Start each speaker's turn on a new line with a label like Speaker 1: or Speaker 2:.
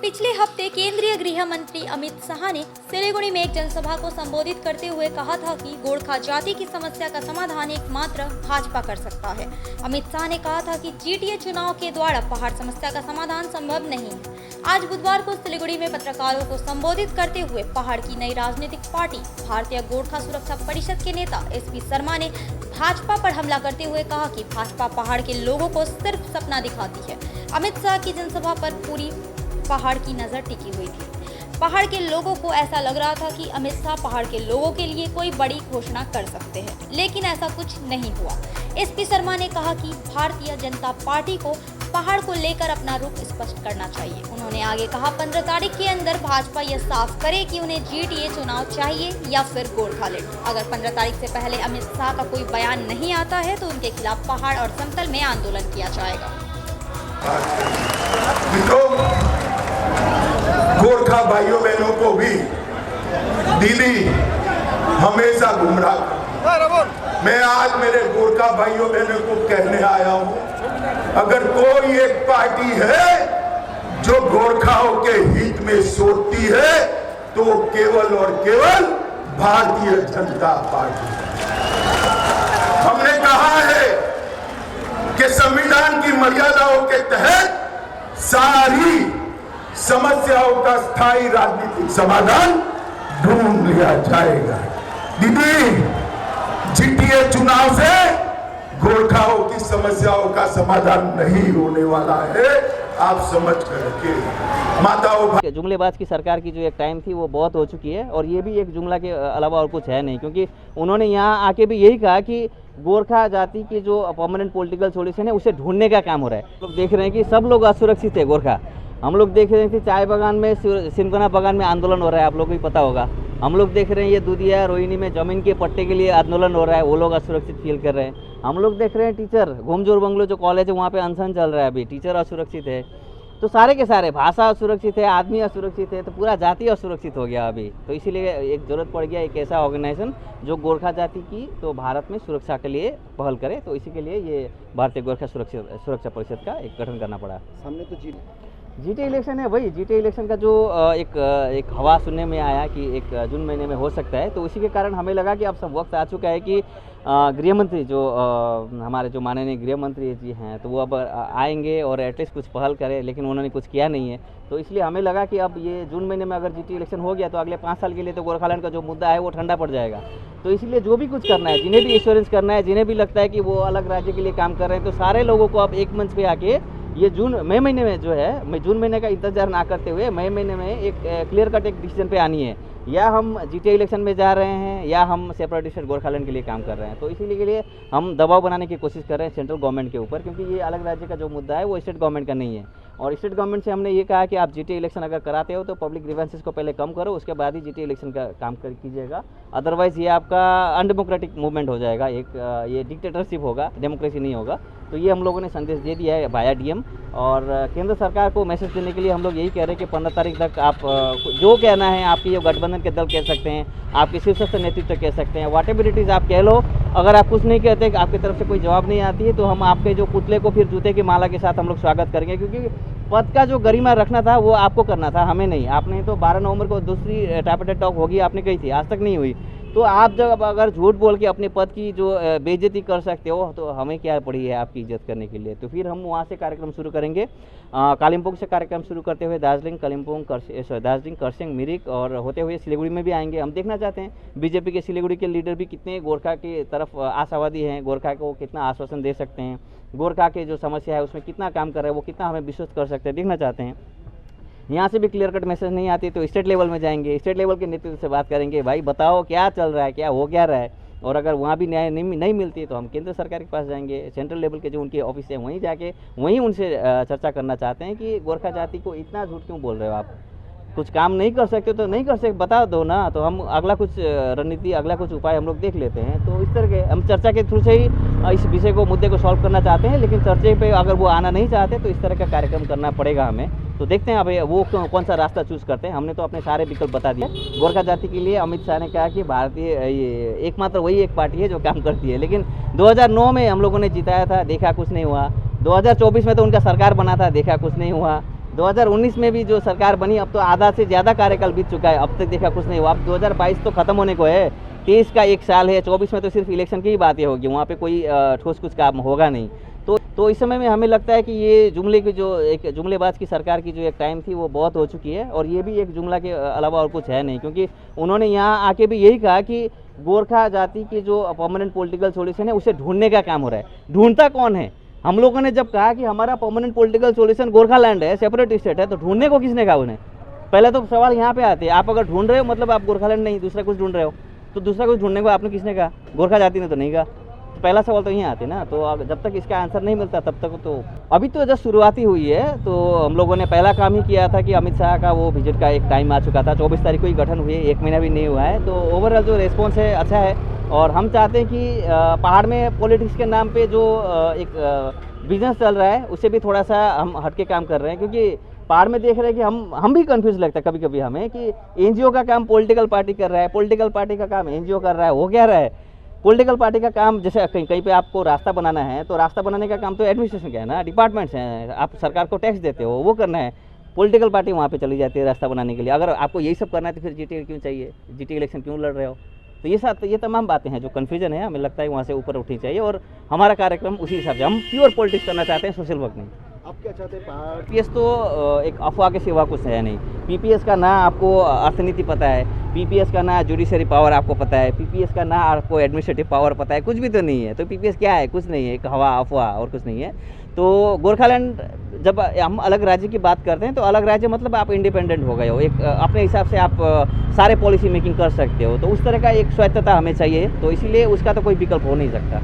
Speaker 1: पिछले हफ्ते केंद्रीय गृह मंत्री अमित शाह ने सिलीगुड़ी में एक जनसभा को संबोधित करते हुए कहा था कि गोरखा जाति की समस्या का समाधान एकमात्र भाजपा कर सकता है। अमित शाह ने कहा था कि जीटीए चुनाव के द्वारा पहाड़ समस्या का समाधान संभव नहीं है। आज बुधवार को सिलीगुड़ी में पत्रकारों को संबोधित करते हुए पहाड़ की नई राजनीतिक पार्टी भारतीय गोरखा सुरक्षा परिषद के नेता एसपी शर्मा ने भाजपा पर हमला करते हुए कहा कि भाजपा पहाड़ के लोगों को सिर्फ सपना दिखाती है। अमित शाह की जनसभा पर पूरी पहाड़ की नजर टिकी हुई थी। पहाड़ के लोगों को ऐसा लग रहा था कि अमित शाह पहाड़ के लोगों के लिए कोई बड़ी घोषणा कर सकते हैं, लेकिन ऐसा कुछ नहीं हुआ। एसपी शर्मा ने कहा कि भारतीय जनता पार्टी को पहाड़ को लेकर अपना रुख स्पष्ट करना चाहिए। उन्होंने आगे कहा 15 तारीख के अंदर भाजपा यह साफ करे कि उन्हें जीटीए चुनाव चाहिए या फिर गोरखालैंड। अगर 15 तारीख से पहले अमित शाह का कोई बयान नहीं आता है तो उनके खिलाफ पहाड़ और समतल में आंदोलन किया जाएगा।
Speaker 2: गोरखा भाइयों बहनों को भी दिल्ली हमेशा गुमराह। मैं आज मेरे गोरखा भाइयों बहनों को कहने आया हूं, अगर कोई एक पार्टी है जो गोरखाओं के हित में सोचती है तो केवल और केवल भारतीय जनता पार्टी। हमने कहा है कि संविधान की मर्यादाओं के तहत सारी समस्याओं का स्थायी राजनीतिक समाधान ढूंढ लिया जाएगा। दीदी, जीटीए चुनाव से गोरखाओं की समस्याओं का समाधान नहीं होने वाला है, आप समझ कर रखिए। माताओं
Speaker 3: जुमलेबाज की सरकार की जो एक टाइम थी वो बहुत हो चुकी है और ये भी एक जुमला के अलावा और कुछ है नहीं, क्योंकि उन्होंने यहाँ आके भी यही कहा कि गोरखा जाति की जो परमानेंट पॉलिटिकल सॉल्यूशन है उसे ढूंढने का काम हो रहा है। लोग देख रहे हैं कि सब लोग असुरक्षित है गोरखा। हम लोग देख रहे हैं कि चाय बागान में, सिनकोना बागान में आंदोलन हो रहा है, आप लोगों को भी पता होगा। हम लोग देख रहे हैं ये दूधिया रोहिणी में ज़मीन के पट्टे के लिए आंदोलन हो रहा है, वो लोग असुरक्षित फील कर रहे हैं। हम लोग देख रहे हैं टीचर घुमजोर बंगलो जो कॉलेज है वहाँ पे अनशन चल रहा है, अभी टीचर असुरक्षित है। तो सारे के सारे भाषा असुरक्षित है, आदमी असुरक्षित है, तो पूरा जाति असुरक्षित हो गया अभी। तो इसीलिए एक ज़रूरत पड़ गया एक ऐसा ऑर्गेनाइजेशन जो गोरखा जाति की तो भारत में सुरक्षा के लिए पहल करे। तो इसी के लिए ये भारतीय गोरखा सुरक्षा परिषद का एक गठन करना पड़ा। सामने तो जीटीए इलेक्शन है, वही जीटीए इलेक्शन का जो एक हवा सुनने में आया कि 1 जून महीने में हो सकता है। तो इसी के कारण हमें लगा कि अब सब वक्त आ चुका है कि गृह मंत्री जो हमारे जो माननीय गृह मंत्री जी हैं तो वो अब आएंगे और एटलीस्ट कुछ पहल करें, लेकिन उन्होंने कुछ किया नहीं है। तो इसलिए हमें लगा कि अब ये जून महीने में अगर जीटीए इलेक्शन हो गया तो अगले 5 साल के लिए तो गोरखालैंड का जो मुद्दा है वो ठंडा पड़ जाएगा। तो इसलिए जो भी कुछ करना है, जिन्हें भी इंश्योरेंस करना है, जिन्हें भी लगता है कि वो अलग राज्य के लिए काम कर रहे हैं, तो सारे लोगों को अब एक मंच पे आके ये मई महीने में जो है, जून महीने का इंतजार ना करते हुए मई महीने में एक क्लियर कट एक डिसीजन पे आनी है, या हम जीटीए इलेक्शन में जा रहे हैं या हम सेपरेटिस्ट गोरखालैंड के लिए काम कर रहे हैं। तो इसीलिए के लिए हम दबाव बनाने की कोशिश कर रहे हैं सेंट्रल गवर्नमेंट के ऊपर, क्योंकि ये अलग राज्य का जो मुद्दा है वो स्टेट गवर्नमेंट का नहीं है। और स्टेट गवर्नमेंट से हमने ये कहा कि आप जीटीए इलेक्शन अगर कराते हो तो पब्लिक ग्रीवेंसेस को पहले कम करो, उसके बाद ही जीटीए इलेक्शन का काम कीजिएगा। अदरवाइज़ ये आपका अनडेमोक्रेटिक मूवमेंट हो जाएगा, एक ये डिक्टेटरशिप होगा, डेमोक्रेसी नहीं होगा। तो ये हम लोगों ने संदेश दे दिया है वाया डीएम। और केंद्र सरकार को मैसेज देने के लिए हम लोग यही कह रहे हैं कि 15 तारीख तक आप जो कहना है, आपकी ये गठबंधन के दल कह सकते हैं, आपके शीर्षस्थ नेतृत्व कह सकते हैं, वॉट एवर इट इज़ आप कह लो। अगर आप कुछ नहीं कहते, आपकी तरफ से कोई जवाब नहीं आती है, तो हम आपके जो पुतले को फिर जूते की माला के साथ हम लोग स्वागत करेंगे, क्योंकि पद का जो गरिमा रखना था वो आपको करना था, हमें नहीं। आपने तो 12 नवंबर को दूसरी टाइप टॉक होगी, आपने कही थी, आज तक नहीं हुई। तो आप जब अगर झूठ बोल के अपने पद की जो बेइज्जती कर सकते हो तो हमें क्या पड़ी है आपकी इज्जत करने के लिए। तो फिर हम वहाँ से कार्यक्रम शुरू करेंगे, कालिम्पोंग से कार्यक्रम शुरू करते हुए दार्जिलिंग, दार्जिलिंग, करसिंग, मिरिक और होते हुए सिलीगुड़ी में भी आएंगे। हम देखना चाहते हैं बीजेपी के सिलीगुड़ी के लीडर भी कितने गोरखा की तरफ आशावादी हैं, गोरखा को कितना आश्वासन दे सकते हैं, गोरखा की जो समस्या है उसमें कितना काम कर रहे हैं, वो कितना हमें विश्वस्त कर सकते हैं, देखना चाहते हैं। यहाँ से भी क्लियर कट मैसेज नहीं आती तो स्टेट लेवल में जाएंगे, स्टेट लेवल के नेतृत्व से बात करेंगे, भाई बताओ क्या चल रहा है, क्या हो क्या रहा है। और अगर वहाँ भी न्याय नहीं मिलती तो हम केंद्र सरकार के पास जाएंगे, सेंट्रल लेवल के जो उनके ऑफिस है वहीं जाके वहीं उनसे चर्चा करना चाहते हैं कि गोरखा जाति को इतना झूठ क्यों बोल रहे हो आप, कुछ काम नहीं कर सकते तो नहीं कर सकते, बता दो ना। तो हम अगला कुछ रणनीति, अगला कुछ उपाय हम लोग देख लेते हैं। तो इस तरह के हम चर्चा के थ्रू से ही इस विषय को, मुद्दे को सॉल्व करना चाहते हैं, लेकिन चर्चे पे अगर वो आना नहीं चाहते तो इस तरह का कार्यक्रम करना पड़ेगा हमें। तो देखते हैं अब वो कौन सा रास्ता चूज़ करते हैं। हमने तो अपने सारे विकल्प बता दिए। गोरखा जाति के लिए अमित शाह ने कहा कि भारतीय ये एकमात्र वही एक पार्टी है जो काम करती है, लेकिन 2009 में हम लोगों ने जिताया था, देखा कुछ नहीं हुआ। 2024 में तो उनका सरकार बना था, देखा कुछ नहीं हुआ। 2019 में भी जो सरकार बनी, अब तो आधा से ज़्यादा कार्यकाल बीत चुका है, अब तक देखा कुछ नहीं हुआ। अब 2022 तो ख़त्म होने को है, 23 का 1 साल है, 24 में तो सिर्फ इलेक्शन की ही बातें होगी, वहाँ पे कोई ठोस कुछ काम होगा नहीं। तो इस समय में हमें लगता है कि ये जुमले की जो एक जुमलेबाज की सरकार की जो एक टाइम थी वो बहुत हो चुकी है, और ये भी एक जुमला के अलावा और कुछ है नहीं, क्योंकि उन्होंने यहाँ आके भी यही कहा कि गोरखा जाति की जो परमानेंट पॉलिटिकल सॉल्यूशन है उसे ढूंढने का काम हो रहा है। ढूंढता कौन है? हम लोगों ने जब कहा कि हमारा परमानेंट पॉलिटिकल सॉल्यूशन गोरखालैंड है, सेपरेट स्टेट है, तो ढूंढने को किसने कहा उन्हें? पहले तो सवाल यहाँ पे आते हैं, आप अगर ढूंढ रहे हो मतलब आप गोरखालैंड नहीं दूसरा कुछ ढूंढ रहे हो, तो दूसरा कुछ ढूंढने को आपने किसने कहा? गोरखा जाति ने तो नहीं कहा। पहला सवाल तो यहीं आते ना, तो जब तक इसका आंसर नहीं मिलता तब तक तो अभी तो जब शुरुआती हुई है, तो हम लोगों ने पहला काम ही किया था कि अमित शाह का वो विजिट का एक टाइम आ चुका था, 24 तारीख को ही गठन हुए, 1 महीना भी नहीं हुआ है, तो ओवरऑल जो रिस्पॉन्स है अच्छा है। और हम चाहते हैं कि पहाड़ में पॉलिटिक्स के नाम पे जो एक बिजनेस चल रहा है उससे भी थोड़ा सा हम हटके काम कर रहे हैं, क्योंकि पहाड़ में देख रहे हैं कि हम भी कंफ्यूज लगता है कभी कभी हमें कि एनजीओ का काम पॉलिटिकल पार्टी कर रहा है, पॉलिटिकल पार्टी का काम एनजीओ कर रहा है, वो क्या रहा है? पॉलिटिकल पार्टी का काम जैसे कहीं पे आपको रास्ता बनाना है, तो रास्ता बनाने का काम तो एडमिनिस्ट्रेशन का है ना, डिपार्टमेंट्स हैं, आप सरकार को टैक्स देते हो, वो करना है। पॉलिटिकल पार्टी वहाँ पे चली जाती है रास्ता बनाने के लिए। अगर आपको यही सब करना है तो फिर जीटी क्यों चाहिए? जीटी इलेक्शन क्यों लड़ रहे हो? तो ये तमाम बातें हैं जो कन्फ्यूजन है, हमें लगता है वहाँ से ऊपर उठनी चाहिए, और हमारा कार्यक्रम उसी हिसाब से, हम प्योर पॉलिटिक्स करना चाहते हैं, सोशल वर्क नहीं।
Speaker 4: आप क्या चाहते हैं?
Speaker 3: पीपीएस तो एक अफवाह के सिवा कुछ है नहीं। पीपीएस का ना आपको अर्थनीति पता है, पीपीएस का ना जुडिशरी पावर आपको पता है, पीपीएस का ना आपको एडमिनिस्ट्रेटिव पावर पता है, कुछ भी तो नहीं है। तो पीपीएस क्या है? कुछ नहीं है, एक हवा अफवाह और कुछ नहीं है। तो गोरखालैंड जब हम अलग राज्य की बात करते हैं तो अलग राज्य मतलब आप इंडिपेंडेंट हो गए हो, एक अपने हिसाब से आप सारे पॉलिसी मेकिंग कर सकते हो, तो उस तरह का एक स्वायत्तता हमें चाहिए, तो इसीलिए उसका तो कोई विकल्प हो नहीं सकता।